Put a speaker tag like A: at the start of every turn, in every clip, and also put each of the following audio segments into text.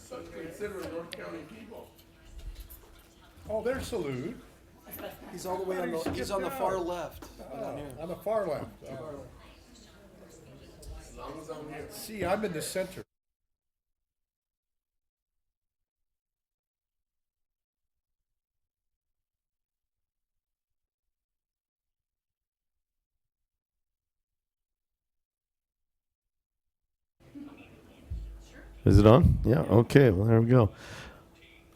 A: Consider North County people.
B: Oh, there's Salute.
C: He's all the way on the, he's on the far left. Down here.
B: On the far left.
A: As long as I'm here.
B: See, I'm in the center.
D: Is it on? Yeah, okay, well, there we go.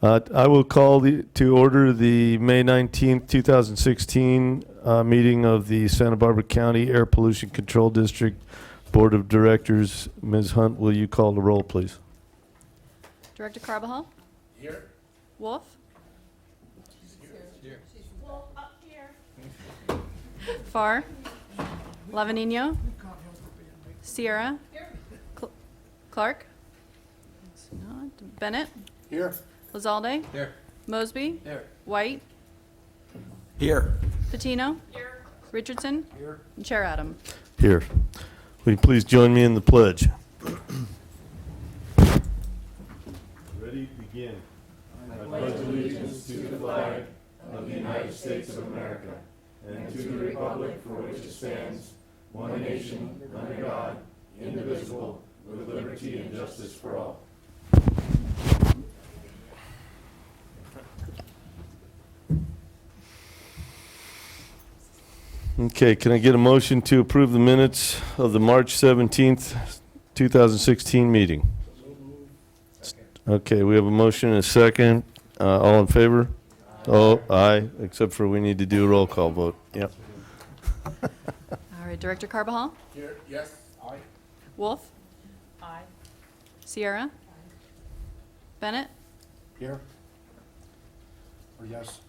D: I will call to order the May 19th, 2016 meeting of the Santa Barbara County Air Pollution Control District Board of Directors. Ms. Hunt, will you call the roll, please?
E: Director Carbajal?
A: Here?
E: Wolf? Farr? Lavanino? Sierra? Clark? Bennett?
B: Here.
E: Lazalde?
C: Here.
E: Mosby?
C: Here.
E: White?
C: Here.
E: Patino? Richardson?
C: Here.
E: And Chair Adam.
D: Here. Will you please join me in the pledge? Ready, begin. I pledge allegiance to the flag of the United States of America and to the republic for which it stands, one nation, under God, indivisible, with liberty and justice for all. Okay, can I get a motion to approve the minutes of the March 17th, 2016 meeting? Okay, we have a motion and a second. All in favor? Oh, aye, except for we need to do a roll call vote. Yep.
E: All right, Director Carbajal?
A: Here, yes? Aye.
E: Wolf? Aye. Sierra? Bennett?
B: Here. Or yes.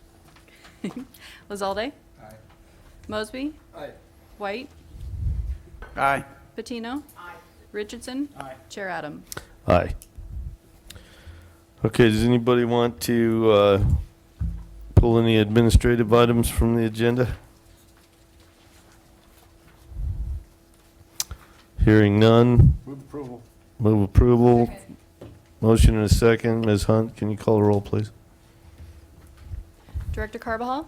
E: Lazalde?
C: Aye.
E: Mosby?
C: Aye.
E: White?
C: Aye.
E: Patino? Richardson?
C: Aye.
E: Chair Adam.
D: Aye. Okay, does anybody want to pull any administrative items from the agenda? Hearing none.
B: Move approval.
D: Move approval. Motion and a second. Ms. Hunt, can you call the roll, please?
E: Director Carbajal?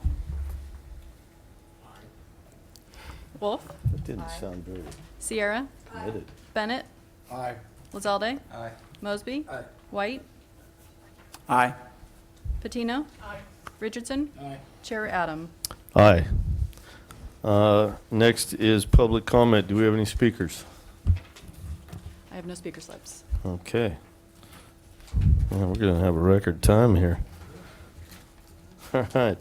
E: Wolf?
D: That didn't sound very
E: Sierra?
D: committed.
E: Bennett?
B: Aye.
E: Lazalde?
C: Aye.
E: Mosby?
C: Aye.
E: White?
C: Aye.
E: Patino? Richardson?
B: Aye.
E: Chair Adam.
D: Aye. Next is public comment. Do we have any speakers?
E: I have no speaker slips.
D: Okay. Well, we're going to have a record time here. All right.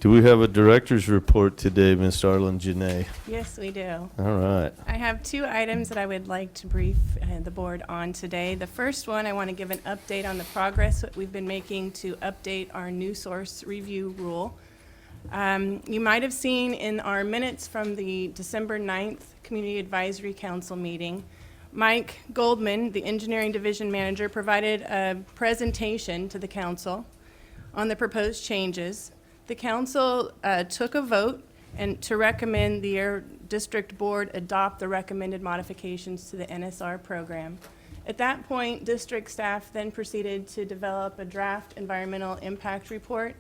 D: Do we have a director's report today, Ms. Arlen Janae?
F: Yes, we do.
D: All right.
F: I have two items that I would like to brief the board on today. The first one, I want to give an update on the progress that we've been making to update our new source review rule. You might have seen in our minutes from the December 9th Community Advisory Council meeting, Mike Goldman, the Engineering Division Manager, provided a presentation to the council on the proposed changes. The council took a vote and to recommend the Air District Board adopt the recommended modifications to the NSR program. At that point, district staff then proceeded to develop a draft environmental impact report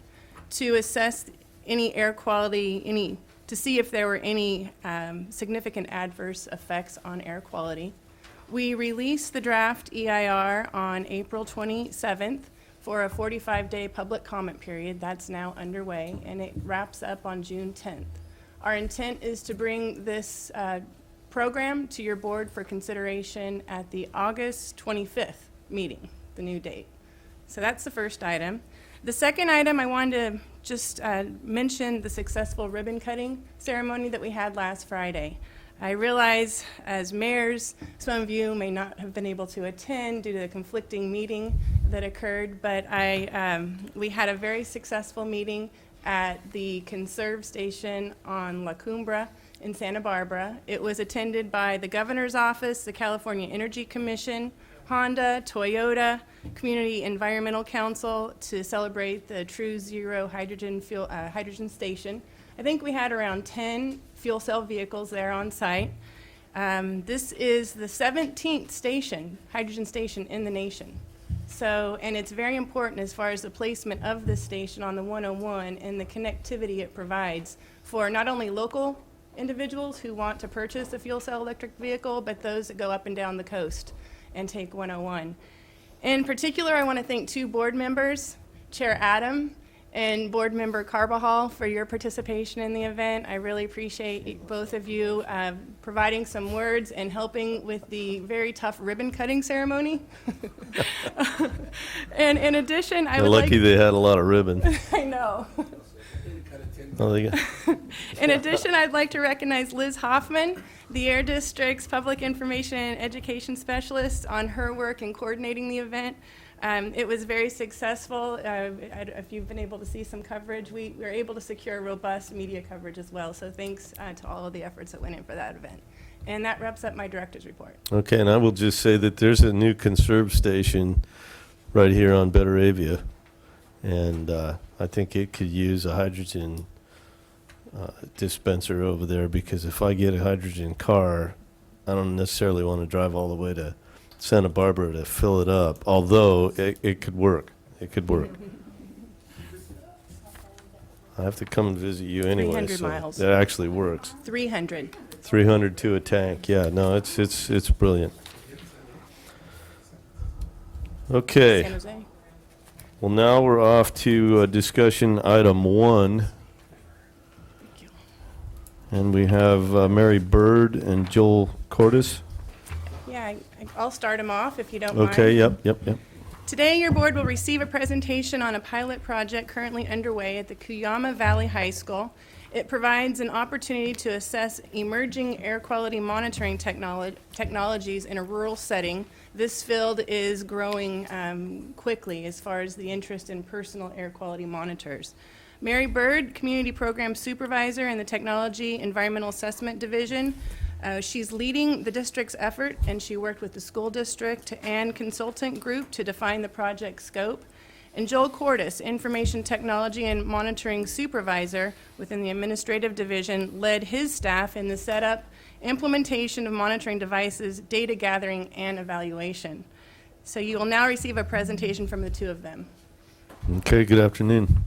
F: to assess any air quality, to see if there were any significant adverse effects on air quality. We released the draft EIR on April 27th for a 45-day public comment period. That's now underway, and it wraps up on June 10th. Our intent is to bring this program to your board for consideration at the August 25th meeting, the new date. So that's the first item. The second item, I wanted to just mention the successful ribbon cutting ceremony that we had last Friday. I realize as mayors, some of you may not have been able to attend due to the conflicting meeting that occurred, but we had a very successful meeting at the Conserve Station on La Cumbra in Santa Barbara. It was attended by the Governor's Office, the California Energy Commission, Honda, Toyota, Community Environmental Council to celebrate the True Zero hydrogen station. I think we had around 10 fuel cell vehicles there on site. This is the 17th station, hydrogen station in the nation. So, and it's very important as far as the placement of this station on the 101 and the connectivity it provides for not only local individuals who want to purchase a fuel cell electric vehicle, but those that go up and down the coast and take 101. In particular, I want to thank two board members, Chair Adam and Board Member Carbajal, for your participation in the event. I really appreciate both of you providing some words and helping with the very tough ribbon cutting ceremony. And in addition, I
D: They're
F: would
D: lucky
F: like...
D: they had a lot of ribbon.
F: I know.
D: Oh, they got-
F: In addition, I'd like to recognize Liz Hoffman, the Air District's Public Information and Education Specialist, on her work in coordinating the event. It was very successful. If you've been able to see some coverage, we were able to secure robust media coverage as well. So thanks to all of the efforts that went in for that event. And that wraps up my director's report.
D: Okay, and I will just say that there's a new conserve station right here on Betaravia, and I think it could use a hydrogen dispenser over there, because if I get a hydrogen car, I don't necessarily want to drive all the way to Santa Barbara to fill it up, although it could work. It could work. I have to come and visit you anyway,
F: 300
D: so
F: miles.
D: that actually works.
F: 300.
D: 300 to a tank. Yeah, no, it's brilliant. Okay.
F: San Jose.
D: Well, now we're off to discussion item 1. And we have Mary Bird and Joel Cordes.
F: Yeah, I'll start them off if you don't mind.
D: Okay, yep.
F: Today, your board will receive a presentation on a pilot project currently underway at the Cuyama Valley High School. It provides an opportunity to assess emerging air quality monitoring technologies in a rural setting. This field is growing quickly as far as the interest in personal air quality monitors. Mary Bird, Community Program Supervisor in the Technology Environmental Assessment Division. She's leading the district's effort, and she worked with the school district and consultant group to define the project scope. And Joel Cordes, Information Technology and Monitoring Supervisor within the Administrative Division, led his staff in the setup, implementation of monitoring devices, data gathering, and evaluation. So you will now receive a presentation from the two of them.
D: Okay, good afternoon.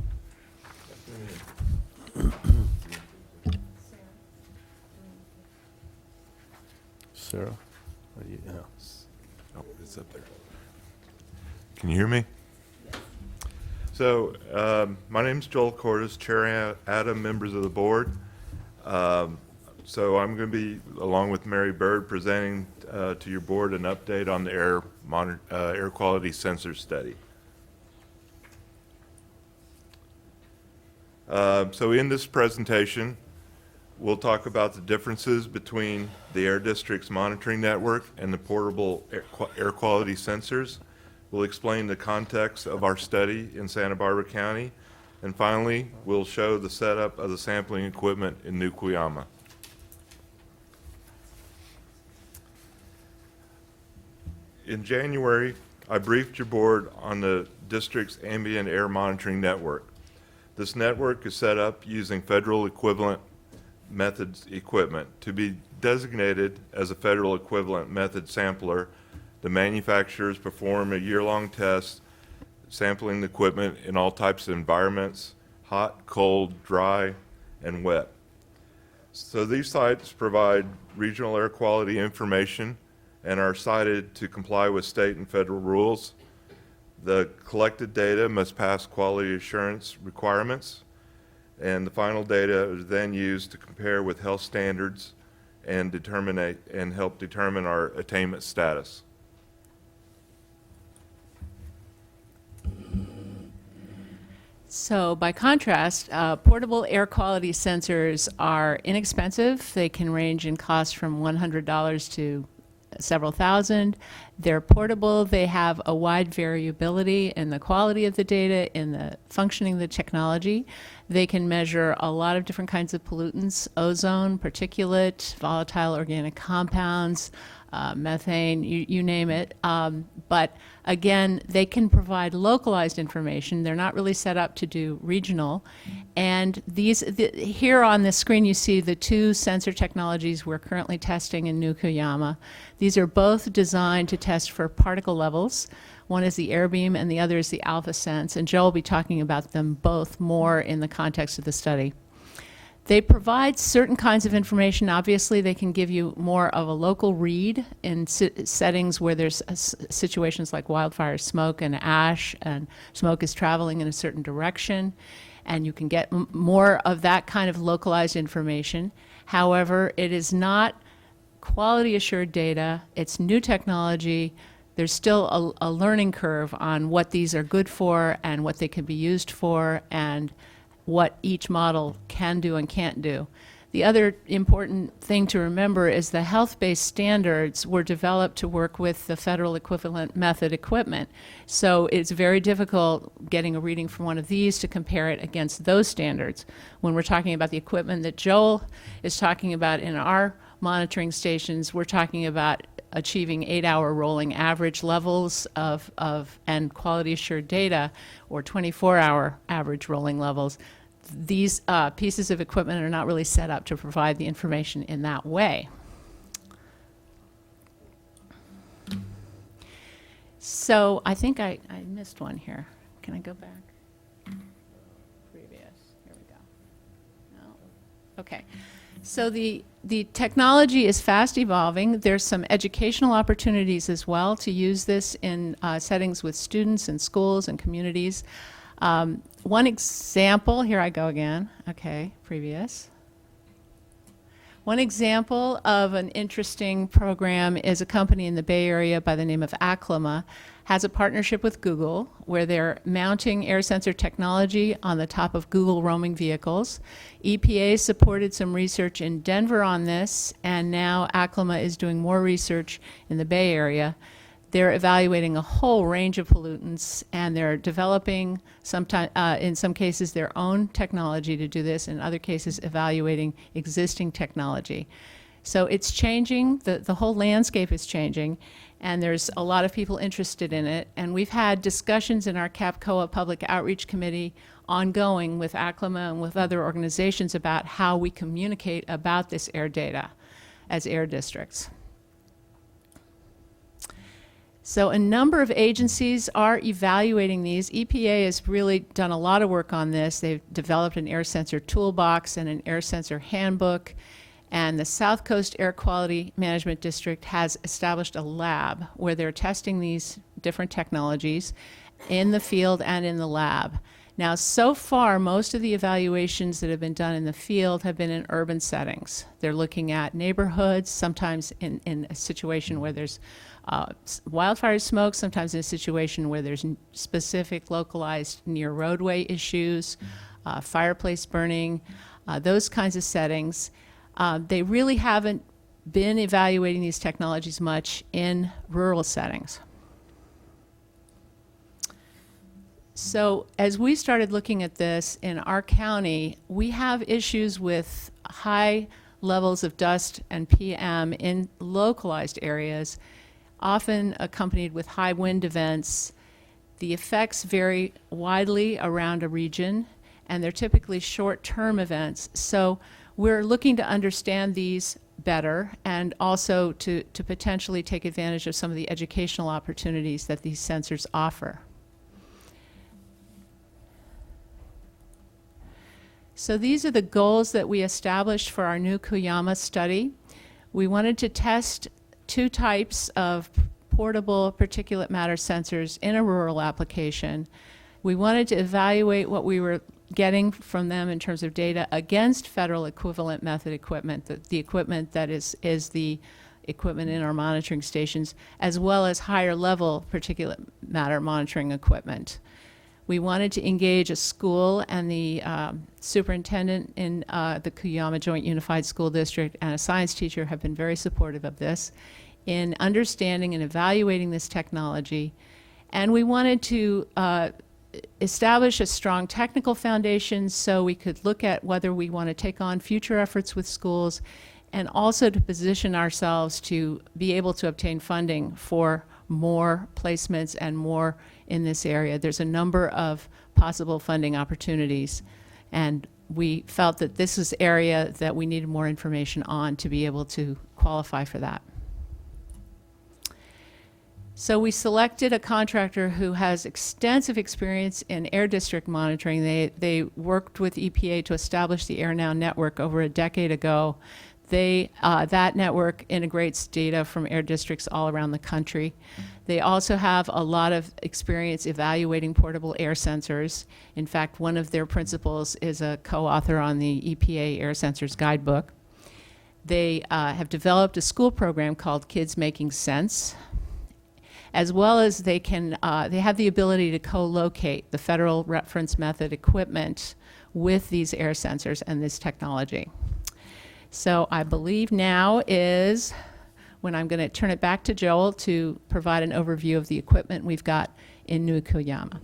D: Sarah? Yeah.
G: Oh, it's up there. Can you hear me? So, my name's Joel Cordes, Chair Adam, members of the board. So I'm going to be, along with Mary Bird, presenting to your board an update on the air quality sensor study. So in this presentation, we'll talk about the differences between the Air District's monitoring network and the portable air quality sensors. We'll explain the context of our study in Santa Barbara County. And finally, we'll show the setup of the sampling equipment in New Cuyama. In January, I briefed your board on the district's ambient air monitoring network. This network is set up using federal equivalent methods equipment. To be designated as a federal equivalent method sampler, the manufacturers perform a year-long test sampling the equipment in all types of environments: hot, cold, dry, and wet. So these sites provide regional air quality information and are cited to comply with state and federal rules. The collected data must pass quality assurance requirements, and the final data is then used to compare with health standards and help determine our attainment status.
H: So by contrast, portable air quality sensors are inexpensive. They can range in cost from $100 to several thousand. They're portable. They have a wide variability in the quality of the data, in the functioning of the technology. They can measure a lot of different kinds of pollutants, ozone, particulate, volatile organic compounds, methane, you name it. But again, they can provide localized information. They're not really set up to do regional. And here on the screen, you see the two sensor technologies we're currently testing in New Cuyama. These are both designed to test for particle levels. One is the AirBeam and the other is the AlphaSense. And Joe will be talking about them both more in the context of the study. They provide certain kinds of information. Obviously, they can give you more of a local read in settings where there's situations like wildfire smoke and ash, and smoke is traveling in a certain direction, and you can get more of that kind of localized information. However, it is not quality assured data. It's new technology. There's still a learning curve on what these are good for and what they can be used for, and what each model can do and can't do. The other important thing to remember is the health-based standards were developed to work with the federal equivalent method equipment. So it's very difficult getting a reading from one of these to compare it against those standards. When we're talking about the equipment that Joel is talking about in our monitoring stations, we're talking about achieving 8-hour rolling average levels and quality assured data, or 24-hour average rolling levels. These pieces of equipment are not really set up to provide the information in that way. So I think I missed one here. Can I go back? Previous. Here we go. No. Okay. So the technology is fast evolving. There's some educational opportunities as well to use this in settings with students and schools and communities. One example, here I go again. Okay, previous. One example of an interesting program is a company in the Bay Area by the name of Cuyama, has a partnership with Google where they're mounting air sensor technology on the top of Google roaming vehicles. EPA supported some research in Denver on this, and now Cuyama is doing more research in the Bay Area. They're evaluating a whole range of pollutants, and they're developing, in some cases, their own technology to do this, in other cases, evaluating existing technology. So it's changing, the whole landscape is changing, and there's a lot of people interested in it. And we've had discussions in our CAPCOA Public Outreach Committee ongoing with Cuyama and with other organizations about how we communicate about this air data as air districts. So a number of agencies are evaluating these. EPA has really done a lot of work on this. They've developed an air sensor toolbox and an air sensor handbook. And the South Coast Air Quality Management District has established a lab where they're testing these different technologies in the field and in the lab. Now, so far, most of the evaluations that have been done in the field have been in urban settings. They're looking at neighborhoods, sometimes in a situation where there's wildfire smoke, sometimes in a situation where there's specific localized near roadway issues, fireplace burning, those kinds of settings. They really haven't been evaluating these technologies much in rural settings. So as we started looking at this in our county, we have issues with high levels of dust and PM in localized areas, often accompanied with high wind events. The effects vary widely around a region, and they're typically short-term events. So we're looking to understand these better, and also to potentially take advantage of some of the educational opportunities that these sensors offer. So these are the goals that we established for our new Cuyama study. We wanted to test two types of portable particulate matter sensors in a rural application. We wanted to evaluate what we were getting from them in terms of data against federal equivalent method equipment, the equipment that is the equipment in our monitoring stations, as well as higher level particulate matter monitoring equipment. We wanted to engage a school, and the superintendent in the Cuyama Joint Unified School District and a science teacher have been very supportive of this in understanding and evaluating this technology. And we wanted to establish a strong technical foundation so we could look at whether we want to take on future efforts with schools, and also to position ourselves to be able to obtain funding for more placements and more in this area. There's a number of possible funding opportunities, and we felt that this is area that we needed more information on to be able to qualify for that. So we selected a contractor who has extensive experience in air district monitoring. They worked with EPA to establish the AirNow network over a decade ago. That network integrates data from air districts all around the country. They also have a lot of experience evaluating portable air sensors. In fact, one of their principals is a co-author on the EPA Air Sensors Guidebook. They have developed a school program called Kids Making Sense, as well as they have the ability to co-locate the federal reference method equipment with these air sensors and this technology. So I believe now is when I'm going to turn it back to Joel to provide an overview of the equipment we've got in New Cuyama.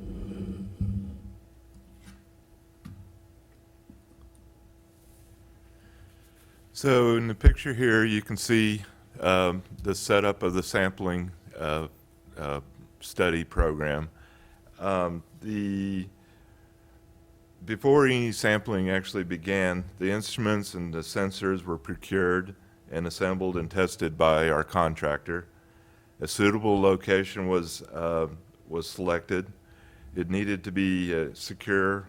G: So in the picture here, you can see the setup of the sampling study program. Before any sampling actually began, the instruments and the sensors were procured and assembled and tested by our contractor. A suitable location was selected. It needed to be a secure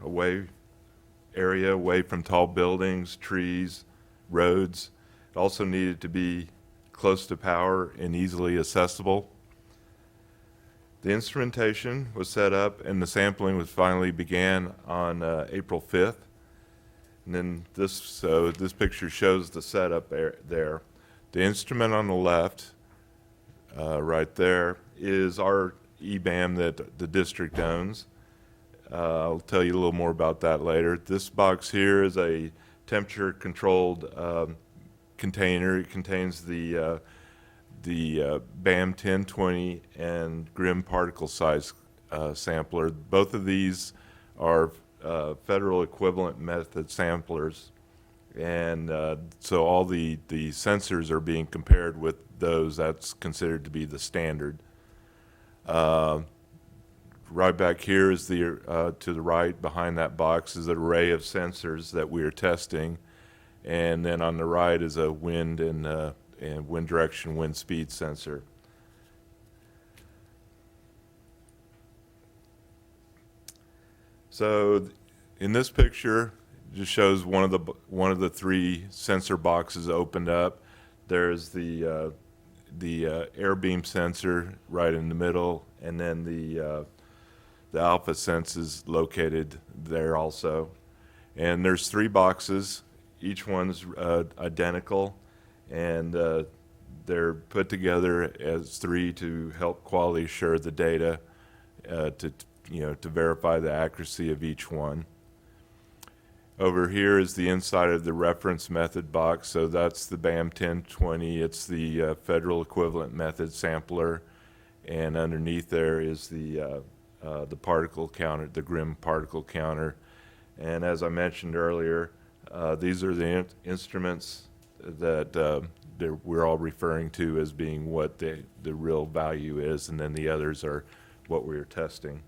G: area away from tall buildings, trees, roads. It also needed to be close to power and easily accessible. The instrumentation was set up and the sampling was finally began on April 5th. And then this picture shows the setup there. The instrument on the left, right there, is our EBAM that the district owns. I'll tell you a little more about that later. This box here is a temperature-controlled container. It contains the BAM 1020 and GRIM particle size sampler. Both of these are federal equivalent method samplers, and so all the sensors are being compared with those. That's considered to be the standard. Right back here is to the right behind that box is an array of sensors that we are testing, and then on the right is a wind and wind direction, wind speed sensor. So in this picture, it just shows one of the three sensor boxes opened up. There's the air beam sensor right in the middle, and then the alpha sense is located there also. And there's three boxes. Each one's identical, and they're put together as three to help quality assure the data to verify the accuracy of each one. Over here is the inside of the reference method box, so that's the BAM 1020. It's the federal equivalent method sampler, and underneath there is the particle counter, the GRIM particle counter. And as I mentioned earlier, these are the instruments that we're all referring to as being what the real value is, and then the others are what we're testing.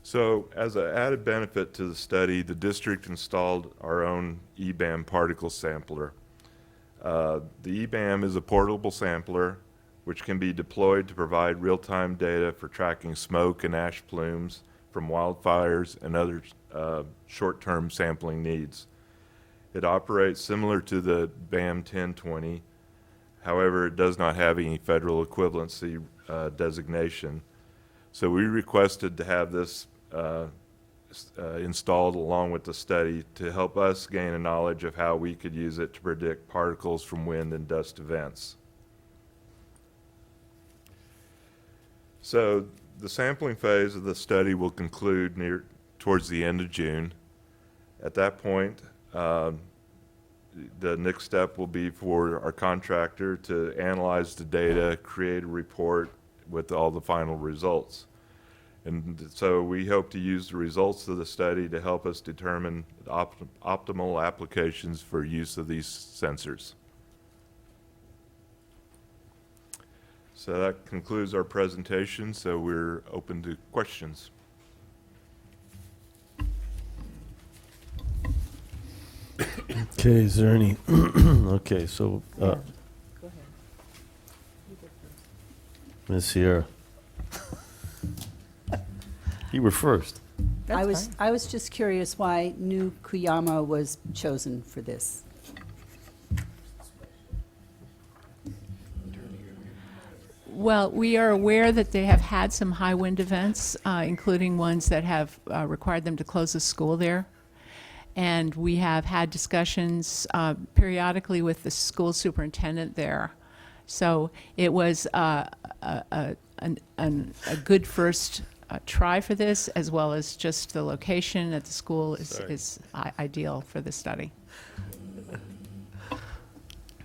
G: So as an added benefit to the study, the district installed our own EBAM particle sampler. The EBAM is a portable sampler which can be deployed to provide real-time data for tracking smoke and ash plumes from wildfires and other short-term sampling needs. It operates similar to the BAM 1020. However, it does not have any federal equivalency designation. So we requested to have this installed along with the study to help us gain a knowledge of how we could use it to predict particles from wind and dust events. So the sampling phase of the study will conclude towards the end of June. At that point, the next step will be for our contractor to analyze the data, create a report, with all the final results. And so we hope to use the results of the study to help us determine optimal applications for use of these sensors. So that concludes our presentation, so we're open to questions.
D: Okay, is there any, okay, so, Ms. Sierra. You were first.
I: I was just curious why New Cuyama was chosen for this.
H: Well, we are aware that they have had some high wind events, including ones that have required them to close the school there. And we have had discussions periodically with the school superintendent there. So it was a good first try for this, as well as just the location at the school is ideal for this study.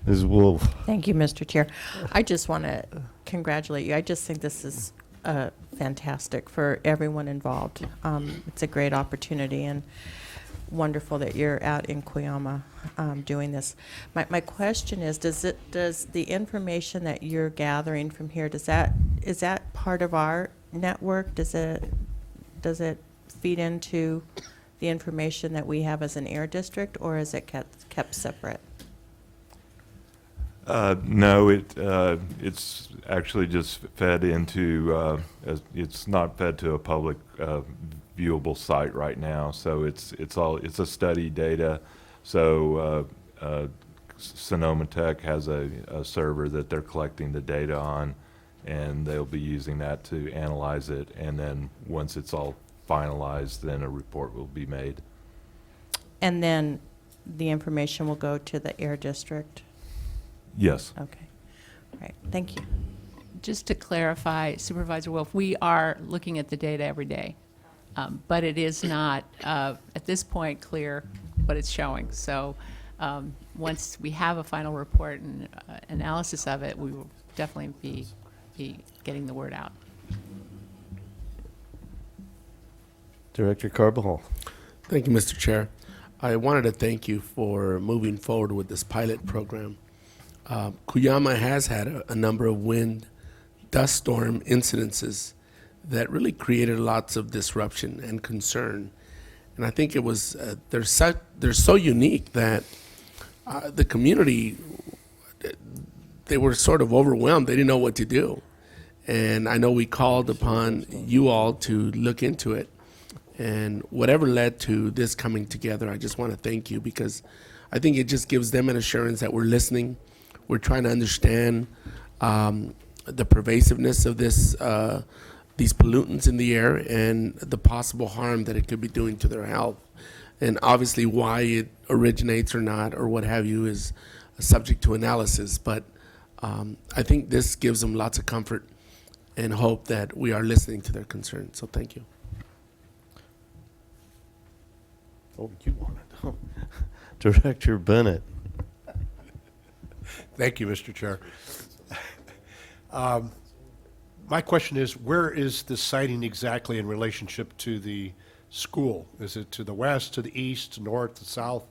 D: Ms. Wolf.
J: Thank you, Mr. Chair. I just want to congratulate you. I just think this is fantastic for everyone involved. It's a great opportunity and wonderful that you're out in Cuyama doing this. My question is, does the information that you're gathering from here, is that part of our network? Does it feed into the information that we have as an air district, or is it kept separate?
G: No, it's actually just fed into, it's not fed to a public viewable site right now. So it's a study data. So Sonoma Tech has a server that they're collecting the data on, and they'll be using that to analyze it. And then once it's all finalized, then a report will be made.
J: And then the information will go to the air district?
G: Yes.
J: Okay. All right. Thank you.
H: Just to clarify, Supervisor Wolf, we are looking at the data every day, but it is not, at this point, clear what it's showing. So once we have a final report and analysis of it, we will definitely be getting the word out.
D: Director Carbajal.
K: Thank you, Mr. Chair. I wanted to thank you for moving forward with this pilot program. Cuyama has had a number of wind, dust storm incidences that really created lots of disruption and concern. And I think it was, they're so unique that the community, they were sort of overwhelmed. They didn't know what to do. And I know we called upon you all to look into it. And whatever led to this coming together, I just want to thank you, because I think it just gives them an assurance that we're listening. We're trying to understand the pervasiveness of these pollutants in the air and the possible harm that it could be doing to their health. And obviously why it originates or not or what have you is subject to analysis. But I think this gives them lots of comfort and hope that we are listening to their concerns. So thank you.
D: Oh, you want it. Director Bennett.
B: Thank you, Mr. Chair. My question is, where is the siting exactly in relationship to the school? Is it to the west, to the east, north, to south?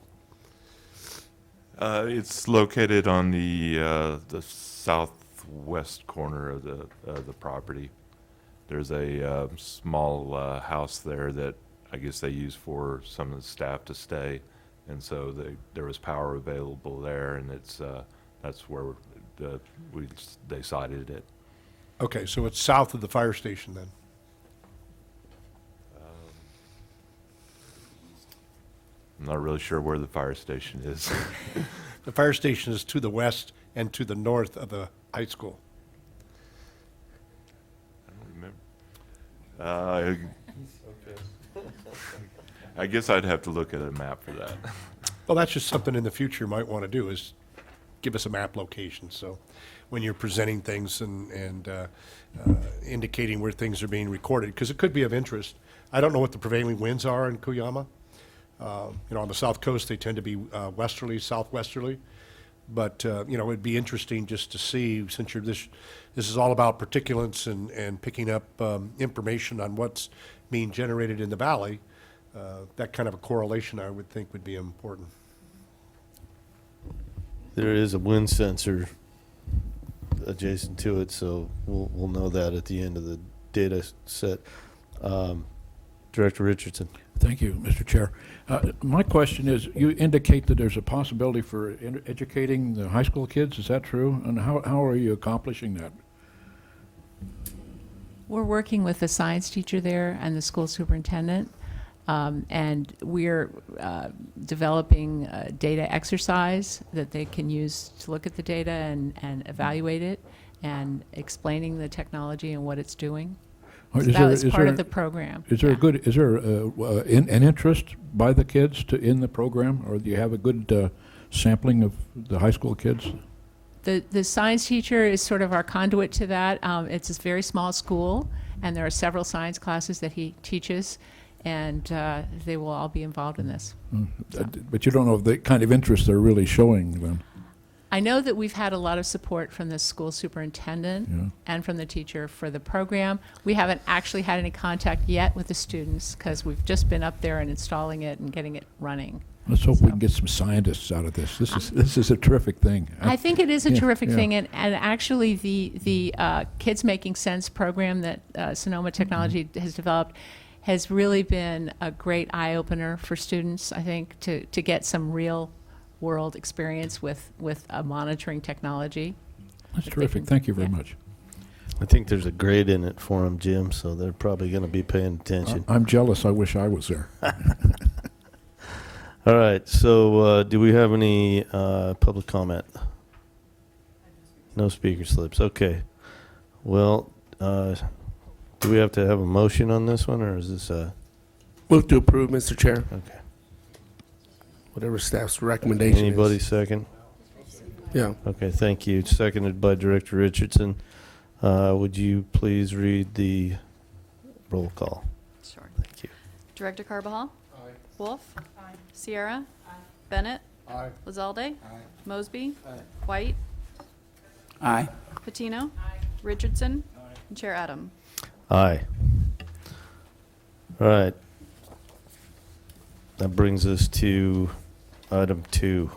G: It's located on the southwest corner of the property. There's a small house there that I guess they use for some of the staff to stay, and so there was power available there, and that's where they sited it.
B: Okay, so it's south of the fire station then?
G: I'm not really sure where the fire station is.
B: The fire station is to the west and to the north of the high school.
G: I don't remember. I guess I'd have to look at a map for that.
B: Well, that's just something in the future you might want to do, is give us a map location. So when you're presenting things and indicating where things are being recorded, because it could be of interest. I don't know what the prevailing winds are in Cuyama. On the south coast, they tend to be westerly, southwesterly. But, it'd be interesting just to see, since this is all about particulates and picking up information on what's being generated in the valley, that kind of a correlation, I would think, would be important.
D: There is a wind sensor adjacent to it, so we'll know that at the end of the data set. Director Richardson.
L: Thank you, Mr. Chair. My question is, you indicate that there's a possibility for educating the high school kids. Is that true? And how are you accomplishing that?
H: We're working with the science teacher there and the school superintendent, and we're developing a data exercise that they can use to look at the data and evaluate it, and explaining the technology and what it's doing. So that was part of the program.
L: Is there an interest by the kids in the program, or do you have a good sampling of the high school kids?
H: The science teacher is sort of our conduit to that. It's a very small school, and there are several science classes that he teaches, and they will all be involved in this.
L: But you don't know the kind of interest they're really showing then?
H: I know that we've had a lot of support from the school superintendent and from the teacher for the program. We haven't actually had any contact yet with the students because we've just been up there and installing it and getting it running.
L: Let's hope we can get some scientists out of this. This is a terrific thing.
H: I think it is a terrific
L: yeah.
H: thing, and actually the Kids Making Sense program that Sonoma Technology has developed has really been a great eye-opener for students, I think, to get some real world experience with monitoring technology.
L: That's terrific. Thank you very much.
D: I think there's a grade in it for them, Jim, so they're probably going to be paying attention.
L: I'm jealous. I wish I was there.
D: All right, so do we have any public comment? No speaker slips. Okay. Well, do we have to have a motion on this one, or is this a...
K: Move to approve, Mr. Chair.
D: Okay.
K: Whatever staff's recommendation
D: Anybody
K: is.
D: second?
K: Yeah.
D: Okay, thank you. Seconded by Director Richardson. Would you please read the roll call?
E: Sure.
D: Thank you.
E: Director Carbajal?
A: Aye.
E: Wolf? Sierra? Bennett?
A: Aye.
E: Lizalde? Mosby? White?
C: Aye.
E: Patino? Richardson? And Chair Adam.
D: Aye. All right. That brings us to item 2.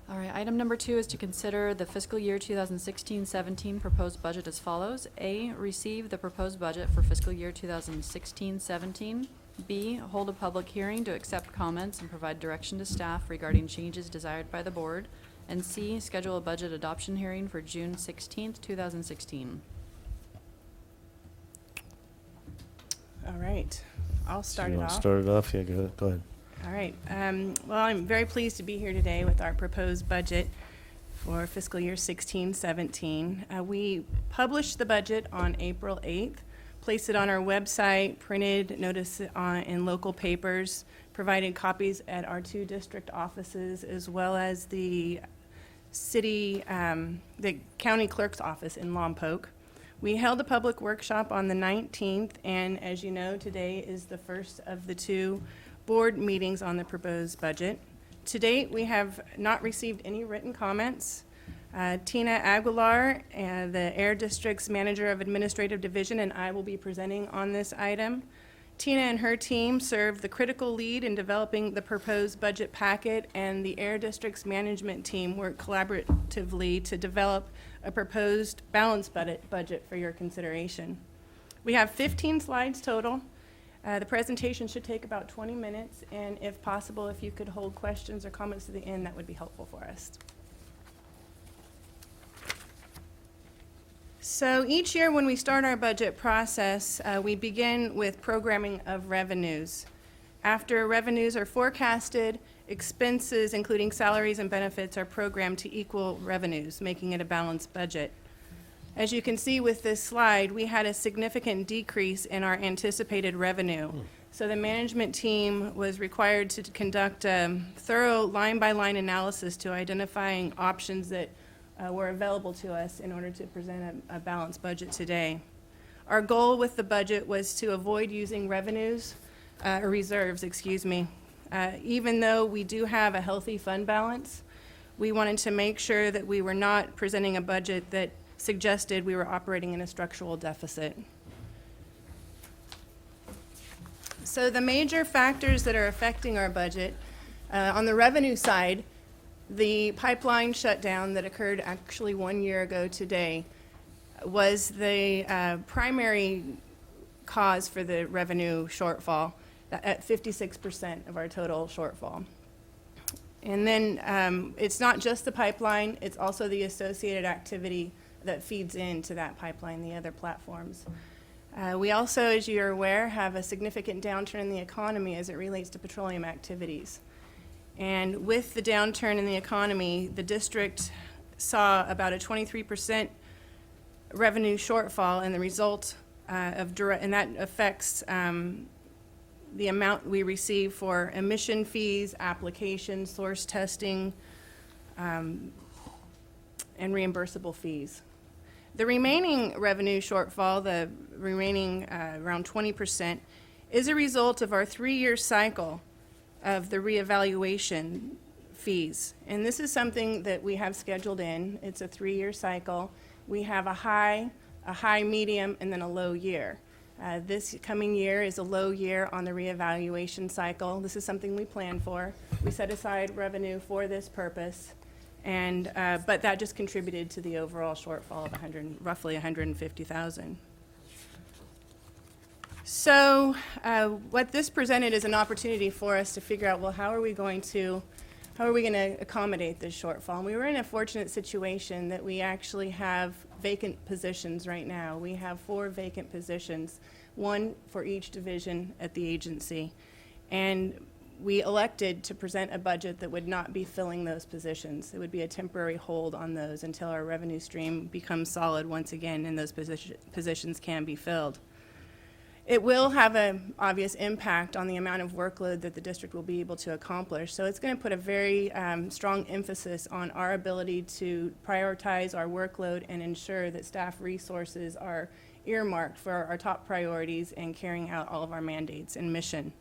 E: All right, item number 2 is to consider the fiscal year 2016-17 proposed budget as follows. A, receive the proposed budget for fiscal year 2016-17. B, hold a public hearing to accept comments and provide direction to staff regarding changes desired by the board. And C, schedule a budget adoption hearing for June 16th, 2016.
F: All right, I'll start
D: You
F: it
D: want to
F: off.
D: start it off? Yeah, go ahead.
F: All right. Well, I'm very pleased to be here today with our proposed budget for fiscal year 16-17. We published the budget on April 8th, placed it on our website, printed notice in local papers, provided copies at our 2 district offices, as well as the the county clerk's office in Lompoc. We held a public workshop on the 19th, and as you know, today is the first of the 2 board meetings on the proposed budget. To date, we have not received any written comments. Tina Aguilar, the Air District's Manager of Administrative Division, and I will be presenting on this item. Tina and her team serve the critical lead in developing the proposed budget packet, and the Air District's management team work collaboratively to develop a proposed balanced budget for your consideration. We have 15 slides total. The presentation should take about 20 minutes, and if possible, if you could hold questions or comments to the end, that would be helpful for us. So each year when we start our budget process, we begin with programming of revenues. After revenues are forecasted, expenses, including salaries and benefits, are programmed to equal revenues, making it a balanced budget. As you can see with this slide, we had a significant decrease in our anticipated revenue. So the management team was required to conduct a thorough line-by-line analysis to identifying options that were available to us in order to present a balanced budget today. Our goal with the budget was to avoid using reserves, Even though we do have a healthy fund balance, we wanted to make sure that we were not presenting a budget that suggested we were operating in a structural deficit. So the major factors that are affecting our budget, on the revenue side, the pipeline shutdown that occurred actually 1 year ago today was the primary cause for the revenue shortfall at 56% of our total shortfall. And then it's not just the pipeline, it's also the associated activity that feeds into that pipeline, the other platforms. We also, as you're aware, have a significant downturn in the economy as it relates to petroleum activities. And with the downturn in the economy, the district saw about a 23% revenue shortfall, and the result and that affects the amount we receive for emission fees, application, source testing, and reimbursable fees. The remaining revenue shortfall, the remaining around 20%, is a result of our 3-year cycle of the reevaluation fees. And this is something that we have scheduled in. It's a 3-year cycle. We have a high, medium, and then a low year. This coming year is a low year on the reevaluation cycle. This is something we planned for. We set aside revenue for this purpose, and but that just contributed to the overall shortfall of roughly 150,000. So what this presented is an opportunity for us to figure out, well, how are we going to accommodate this shortfall? And we were in a fortunate situation that we actually have vacant positions right now. We have 4 vacant positions, 1 for each division at the agency. And we elected to present a budget that would not be filling those positions. It would be a temporary hold on those until our revenue stream becomes solid once again and those positions can be filled. It will have an obvious impact on the amount of workload that the district will be able to accomplish. So it's going to put a very strong emphasis on our ability to prioritize our workload and ensure that staff resources are earmarked for our top priorities and carrying out all of our mandates and mission.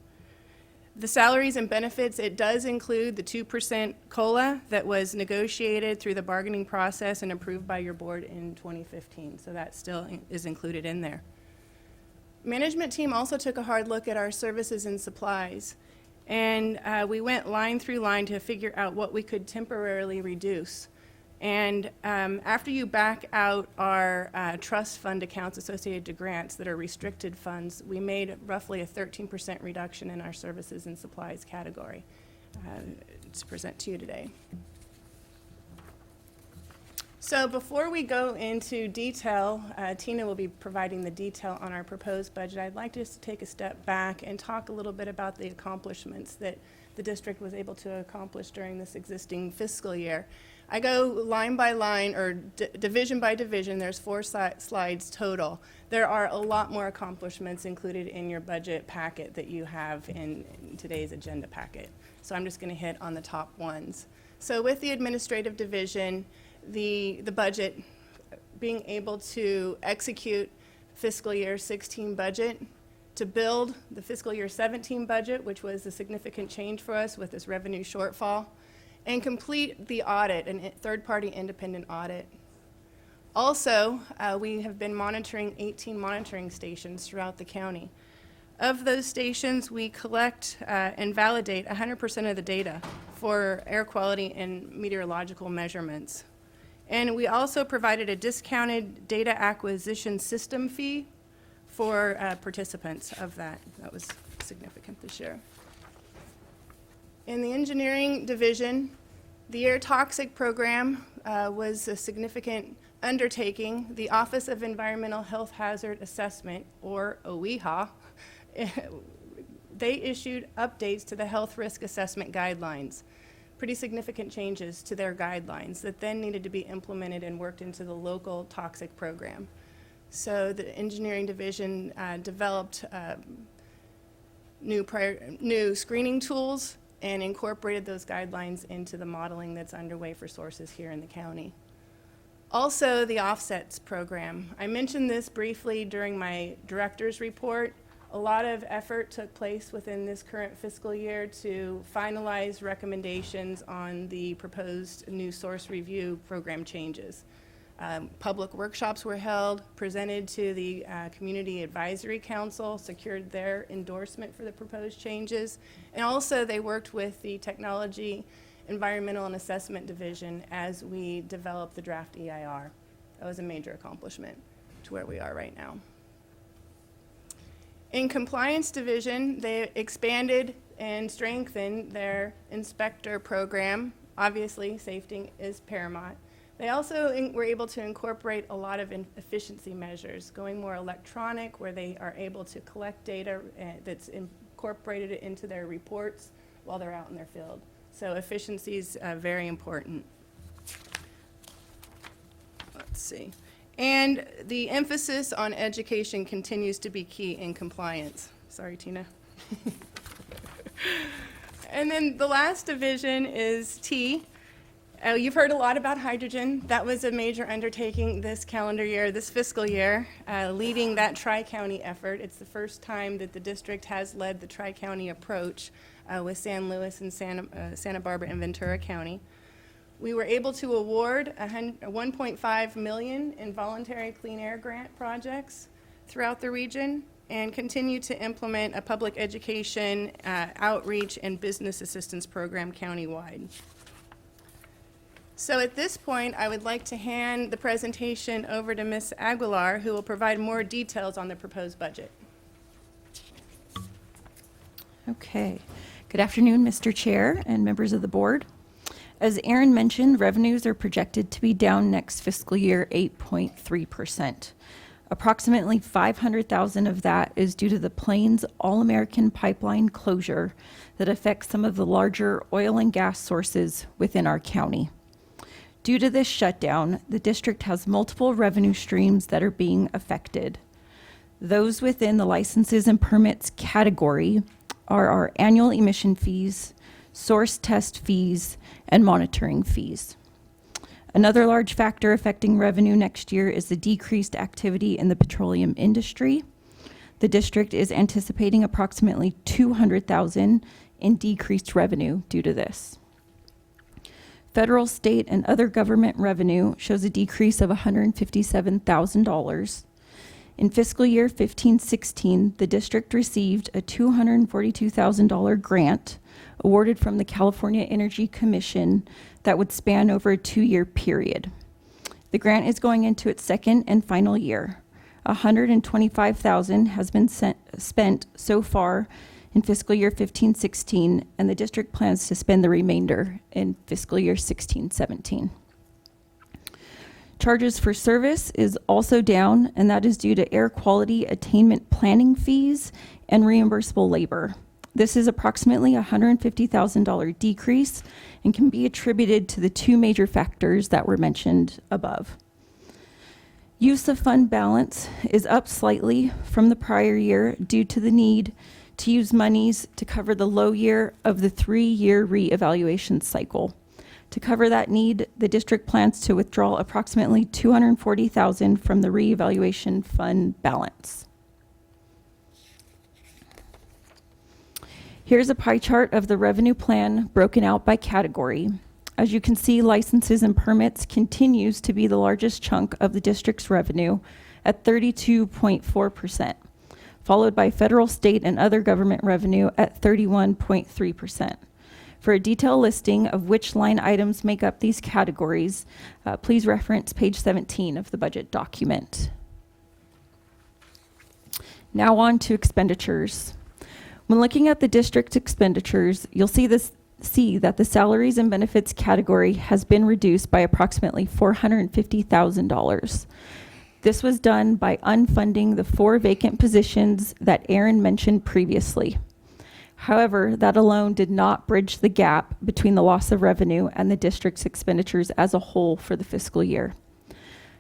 F: The salaries and benefits, it does include the 2% COLA that was negotiated through the bargaining process and approved by your board in 2015. So that still is included in there. Management team also took a hard look at our services and supplies, and we went line through line to figure out what we could temporarily reduce. And after you back out our trust fund accounts associated to grants that are restricted funds, we made roughly a 13% reduction in our services and supplies category to present to you today. So before we go into detail, Tina will be providing the detail on our proposed budget. I'd like just to take a step back and talk a little bit about the accomplishments that the district was able to accomplish during this existing fiscal year. I go line by line or division by division. There's 4 slides total. There are a lot more accomplishments included in your budget packet that you have in today's agenda packet. So I'm just going to hit on the top ones. So with the administrative division, the budget, being able to execute fiscal year 16 budget, to build the fiscal year 17 budget, which was a significant change for us with this revenue shortfall, and complete the audit, a third-party independent audit. Also, we have been monitoring 18 monitoring stations throughout the county. Of those stations, we collect and validate 100% of the data for air quality and meteorological measurements. And we also provided a discounted data acquisition system fee for participants of that. That was significant this year. In the engineering division, the air toxic program was a significant undertaking. The Office of Environmental Health Hazard Assessment, or OEHA, they issued updates to the health risk assessment guidelines. Pretty significant changes to their guidelines that then needed to be implemented and worked into the local toxic program. So the engineering division developed new screening tools and incorporated those guidelines into the modeling that's underway for sources here in the county. Also, the offsets program. I mentioned this briefly during my director's report. A lot of effort took place within this current fiscal year to finalize recommendations on the proposed new source review program changes. Public workshops were held, presented to the Community Advisory Council, secured their endorsement for the proposed changes, and also they worked with the Technology, Environmental, and Assessment Division as we developed the draft EIR. That was a major accomplishment to where we are right now. In Compliance Division, they expanded and strengthened their inspector program. Obviously, safety is paramount. They also were able to incorporate a lot of efficiency measures, going more electronic, where they are able to collect data that's incorporated into their reports while they're out in their field. So efficiency is very important. Let's see. And the emphasis on education continues to be key in compliance. Sorry, Tina. And then the last division is T. You've heard a lot about hydrogen. That was a major undertaking this calendar year, this fiscal year, leading that tri-county effort. It's the first time that the district has led the tri-county approach with San Luis and Santa Barbara and Ventura County. We were able to award $1.5 million in voluntary clean air grant projects throughout the region and continue to implement a public education, outreach, and business assistance program countywide. So at this point, I would like to hand the presentation over to Ms. Aguilar, who will provide more details on the proposed budget.
M: Okay. Good afternoon, Mr. Chair and members of the board. As Aaron mentioned, revenues are projected to be down next fiscal year 8.3%. Approximately $500,000 of that is due to the Plains All-American Pipeline closure that affects some of the larger oil and gas sources within our county. Due to this shutdown, the district has multiple revenue streams that are being affected. Those within the licenses and permits category are our annual emission fees, source test fees, and monitoring fees. Another large factor affecting revenue next year is the decreased activity in the petroleum industry. The district is anticipating approximately $200,000 in decreased revenue due to this. Federal, state, and other government revenue shows a decrease of $157,000. In fiscal year 15-16, the district received a $242,000 grant awarded from the California Energy Commission that would span over a 2-year period. The grant is going into its second and final year. $125,000 has been spent so far in fiscal year 15-16, and the district plans to spend the remainder in fiscal year 16-17. Charges for service is also down, and that is due to air quality attainment planning fees and reimbursable labor. This is approximately a $150,000 decrease and can be attributed to the two major factors that were mentioned above. Use of fund balance is up slightly from the prior year due to the need to use monies to cover the low year of the 3-year reevaluation cycle. To cover that need, the district plans to withdraw approximately $240,000 from the reevaluation fund balance. Here's a pie chart of the revenue plan broken out by category. As you can see, licenses and permits continues to be the largest chunk of the district's revenue at 32.4%, followed by federal, state, and other government revenue at 31.3%. For a detailed listing of which line items make up these categories, please reference page 17 of the budget document. Now on to expenditures. When looking at the district's expenditures, you'll see that the salaries and benefits category has been reduced by approximately $450,000. This was done by unfunding the 4 vacant positions that Aaron mentioned previously. However, that alone did not bridge the gap between the loss of revenue and the district's expenditures as a whole for the fiscal year.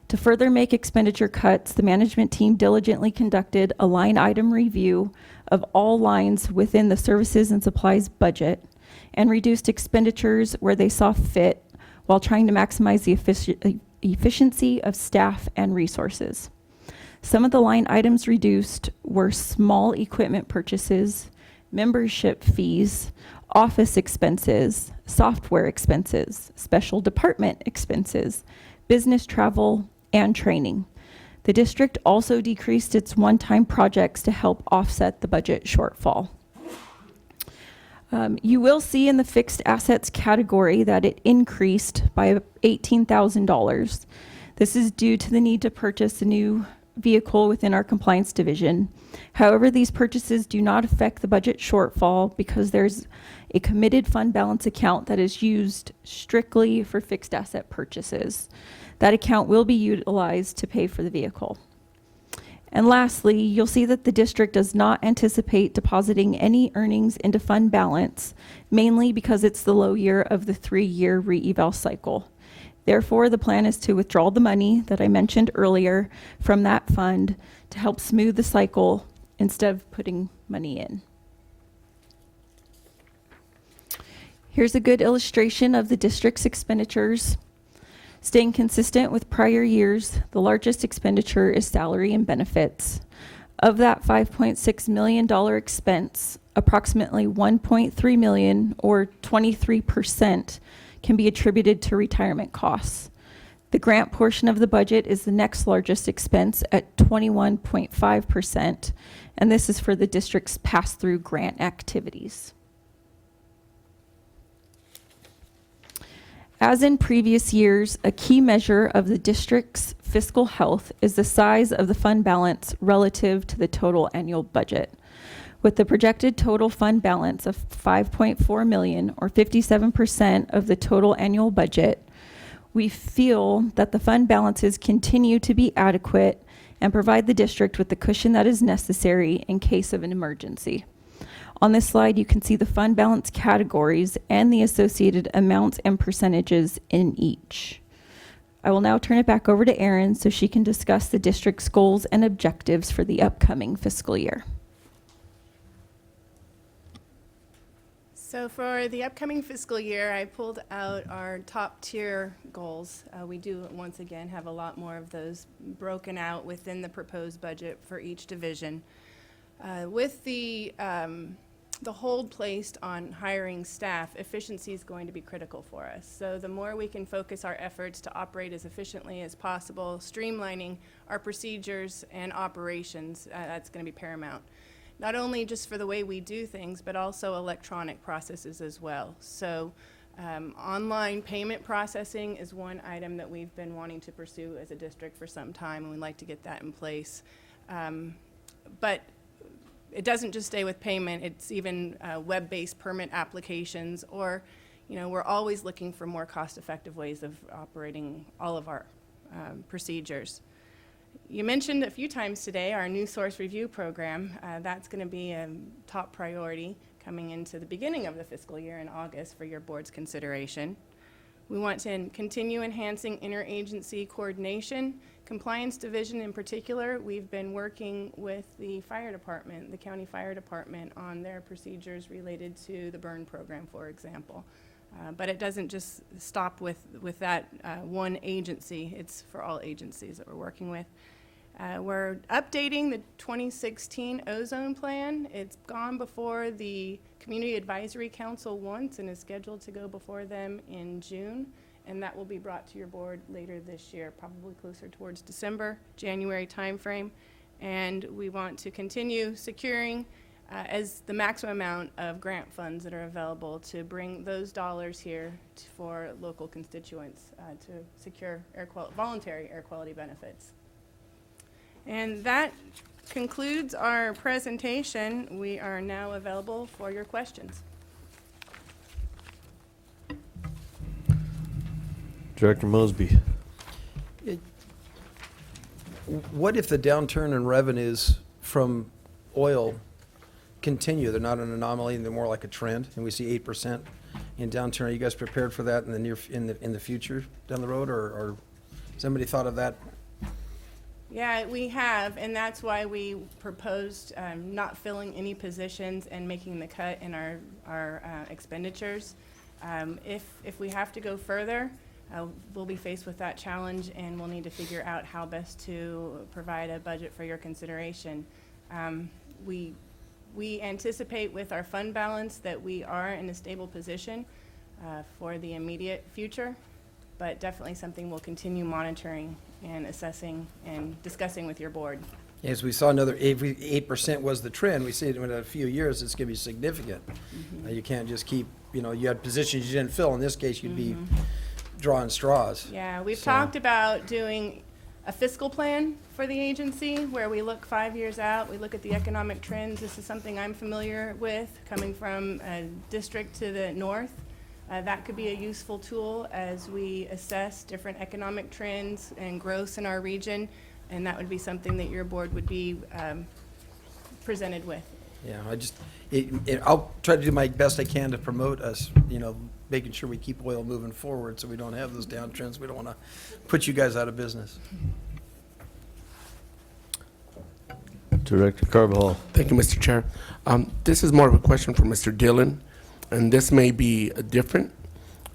M: To further make expenditure cuts, the management team diligently conducted a line item review of all lines within the services and supplies budget and reduced expenditures where they saw fit while trying to maximize the efficiency of staff and resources. Some of the line items reduced were small equipment purchases, membership fees, office expenses, software expenses, special department expenses, business travel, and training. The district also decreased its one-time projects to help offset the budget shortfall. You will see in the fixed assets category that it increased by $18,000. This is due to the need to purchase a new vehicle within our compliance division. However, these purchases do not affect the budget shortfall because there's a committed fund balance account that is used strictly for fixed asset purchases. That account will be utilized to pay for the vehicle. And lastly, you'll see that the district does not anticipate depositing any earnings into fund balance, mainly because it's the low year of the 3-year re-eval cycle. Therefore, the plan is to withdraw the money that I mentioned earlier from that fund to help smooth the cycle instead of putting money in. Here's a good illustration of the district's expenditures. Staying consistent with prior years, the largest expenditure is salary and benefits. Of that $5.6 million expense, approximately $1.3 million, or 23%, can be attributed to retirement costs. The grant portion of the budget is the next largest expense at 21.5%, and this is for the district's pass-through grant activities. As in previous years, a key measure of the district's fiscal health is the size of the fund balance relative to the total annual budget. With the projected total fund balance of $5.4 million, or 57% of the total annual budget, we feel that the fund balances continue to be adequate and provide the district with the cushion that is necessary in case of an emergency. On this slide, you can see the fund balance categories and the associated amounts and percentages in each. I will now turn it back over to Erin so she can discuss the district's goals and objectives for the upcoming fiscal year.
F: So for the upcoming fiscal year, I pulled out our top tier goals. We do, once again, have a lot more of those broken out within the proposed budget for each division. With the hold placed on hiring staff, efficiency is going to be critical for us. So the more we can focus our efforts to operate as efficiently as possible, streamlining our procedures and operations, that's going to be paramount. Not only just for the way we do things, but also electronic processes as well. So online payment processing is one item that we've been wanting to pursue as a district for some time, and we'd like to get that in place. But it doesn't just stay with payment, it's even web-based permit applications, or, you know, we're always looking for more cost-effective ways of operating all of our procedures. You mentioned a few times today our new source review program. That's going to be a top priority coming into the beginning of the fiscal year in August for your board's consideration. We want to continue enhancing interagency coordination. Compliance division in particular, we've been working with the fire department, the county fire department, on their procedures related to the burn program, for example. But it doesn't just stop with that one agency. It's for all agencies that we're working with. We're updating the 2016 ozone plan. It's gone before the Community Advisory Council once and is scheduled to go before them in June. And that will be brought to your board later this year, probably closer towards December, January timeframe. And we want to continue securing as the maximum amount of grant funds that are available to bring those dollars here for local constituents to secure voluntary air quality benefits. And that concludes our presentation. We are now available for your questions.
D: Director Mosby.
C: What if the downturn in revenues from oil continue? They're not an anomaly, and they're more like a trend, and we see 8% in downturn. Are you guys prepared for that in the future down the road, or somebody thought of that?
F: Yeah, we have, and that's why we proposed not filling any positions and making the cut in our expenditures. If we have to go further, we'll be faced with that challenge, and we'll need to figure out how best to provide a budget for your consideration. We anticipate with our fund balance that we are in a stable position for the immediate future, but definitely something we'll continue monitoring and assessing and discussing with your board.
C: As we saw another 8% was the trend, we see it in a few years, it's going to be significant. You can't just keep, you know, you had positions you didn't fill. In this case, you'd be drawing straws.
F: Yeah, we've
C: So-
F: talked about doing a fiscal plan for the agency where we look 5 years out, we look at the economic trends. This is something I'm familiar with, coming from a district to the north. That could be a useful tool as we assess different economic trends and growth in our region, and that would be something that your board would be presented with.
C: Yeah, I'll try to do my best I can to promote us, you know, making sure we keep oil moving forward so we don't have those downtrends. We don't want to put you guys out of business.
D: Director Carbajal.
K: Thank you, Mr. Chair. This is more of a question for Mr. Dillon, and this may be a different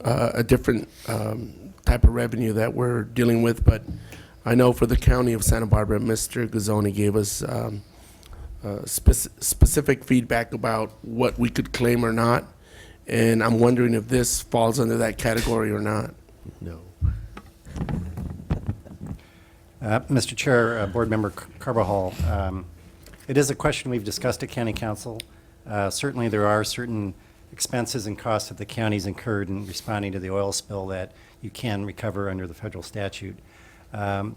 K: type of revenue that we're dealing with, but I know for the county of Santa Barbara, Mr. Gazzoni gave us specific feedback about what we could claim or not, and I'm wondering if this falls under that category or not.
D: No.
N: Mr. Chair, Board Member Carbajal, it is a question we've discussed at County Council. Certainly there are certain expenses and costs that the county's incurred in responding to the oil spill that you can recover under the federal statute.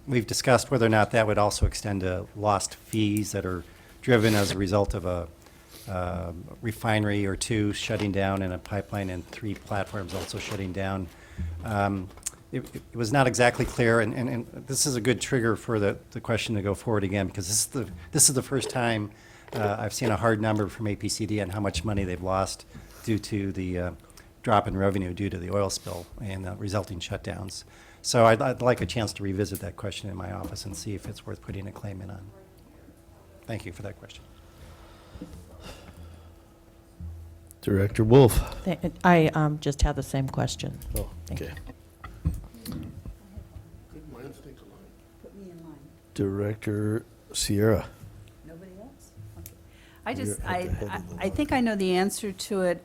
N: We've discussed whether or not that would also extend to lost fees that are driven as a result of a refinery or two shutting down and a pipeline and 3 platforms also shutting down. It was not exactly clear, and this is a good trigger for the question to go forward again, because this is the first time I've seen a hard number from APCD on how much money they've lost due to the drop in revenue due to the oil spill and the resulting shutdowns. So I'd like a chance to revisit that question in my office and see if it's worth putting a claim in on. Thank you for that question.
D: Director Wolf.
J: I just had the same question.
D: Oh,
J: Thank
D: okay.
I: Put me in line.
D: Director Sierra.
I: Nobody else? Okay. I think I know the answer to it.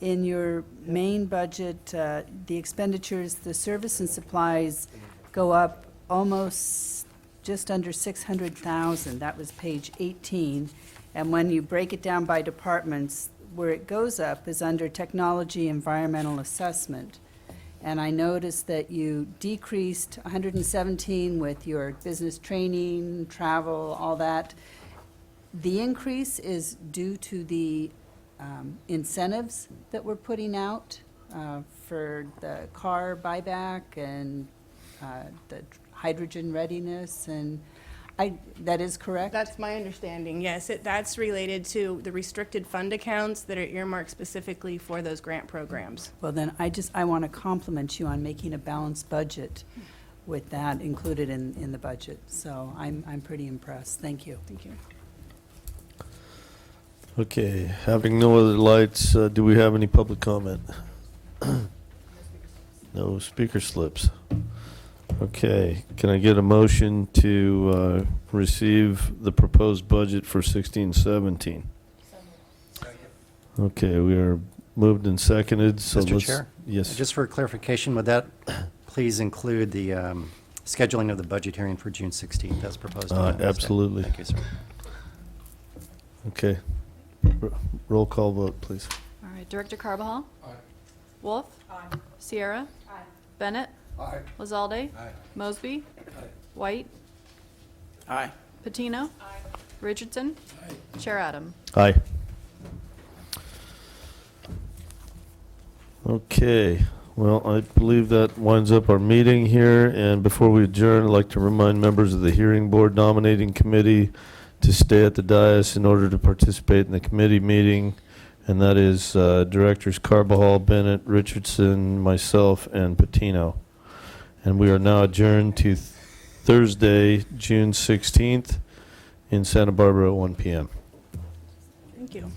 I: In your main budget, the expenditures, the service and supplies go up almost just under 600,000. That was page 18. And when you break it down by departments, where it goes up is under technology environmental assessment. And I noticed that you decreased 117 with your business training, travel, all that. The increase is due to the incentives that we're putting out for the car buyback and the hydrogen readiness, and that is correct?
F: That's my understanding, yes. That's related to the restricted fund accounts that are earmarked specifically for those grant programs.
I: Well, then, I want to compliment you on making a balanced budget with that included in the budget. So I'm pretty impressed. Thank you.
F: Thank you.
D: Okay, having no other lights, do we have any public comment? No speaker slips. Okay, can I get a motion to receive the proposed budget for 16-17? Okay, we are moved and seconded, so
N: Mr.
D: let's...
N: Chair?
D: Yes.
N: Just for clarification, would that please include the scheduling of the budget hearing for June 16th as proposed? on Wednesday?
D: Absolutely.
N: Thank you, sir.
D: Okay. Roll call vote, please.
E: All right, Director Carbajal? Aye. Wolf? Aye. Sierra? Aye. Bennett?
A: Aye.
E: Lizalde? Aye. Mosby? Aye. White?
A: Aye.
E: Patino? Aye. Richardson? Aye. Chair Adam?
D: Aye. Okay, well, I believe that winds up our meeting here, and before we adjourn, I'd like to remind members of the Hearing Board Nominating Committee to stay at the dais in order to participate in the committee meeting, and that is Directors Carbajal, Bennett, Richardson, myself, and Patino. And we are now adjourned to Thursday, June 16th in Santa Barbara at 1 p.m.
F: Thank you.